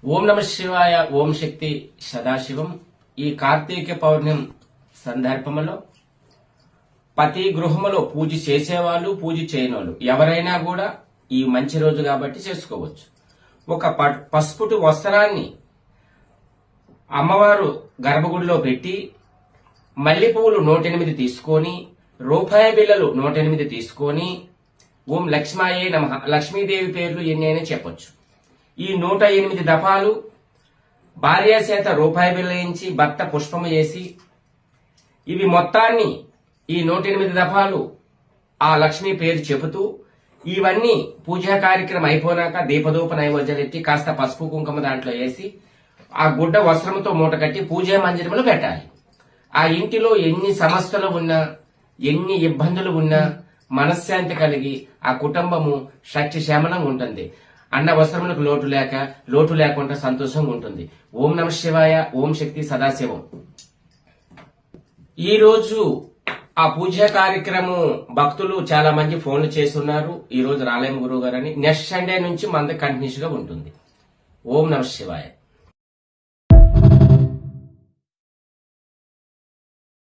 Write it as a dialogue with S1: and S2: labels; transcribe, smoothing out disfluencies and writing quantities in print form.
S1: ఓం నమ శివాయ. ఓం శక్తి సదాశివం. ఈ కార్తీక పౌర్ణమి సందర్భంలో ప్రతి గృహములో పూజ చేసేవాళ్ళు, పూజ చేయనోళ్ళు ఎవరైనా కూడా ఈ మంచి రోజు కాబట్టి చేసుకోవచ్చు. ఒక పసుపుటి వస్త్రాన్ని అమ్మవారు గర్భగుడిలో పెట్టి మల్లెపూలు 108 తీసుకొని, రూపాయి బిళ్ళలు 108 తీసుకొని, ఓం లక్ష్మాయే నమః, లక్ష్మీదేవి పేర్లు ఎన్నైనా చెప్పొచ్చు. ఈ 108 దఫాలు భార్య చేత రూపాయి బిళ్ళ వేయించి భర్త పుష్పము చేసి, ఇవి మొత్తాన్ని ఈ 108 దఫాలు ఆ లక్ష్మీ పేరు చెబుతూ, ఇవన్నీ పూజా కార్యక్రమం అయిపోయినాక దీపదూప నైవేద్యాలు ఎత్తి కాస్త పసుపు కుంకుమ దాంట్లో వేసి ఆ గుడ్డ వస్త్రంతో మూట కట్టి పూజా మందిరంలో పెట్టాలి. ఆ ఇంటిలో ఎన్ని సమస్యలు ఉన్నా, ఎన్ని ఇబ్బందులు ఉన్నా మనశ్శాంతి కలిగి ఆ కుటుంబము శమనంగా ఉంటుంది. అన్న వస్త్రములకు లోటు లేకుండా సంతోషంగా ఉంటుంది. ఓం నమ శివాయ. ఓం శక్తి సదాశివం. ఈ రోజు ఆ పూజా కార్యక్రమం భక్తులు చాలా మంది ఫోన్లు చేస్తున్నారు. ఈ రోజు రాలేం గురువు గారని. నెక్స్ట్ సండే నుంచి మంది కంటిన్యూస్ గా ఉంటుంది. ఓం నమ శివాయ.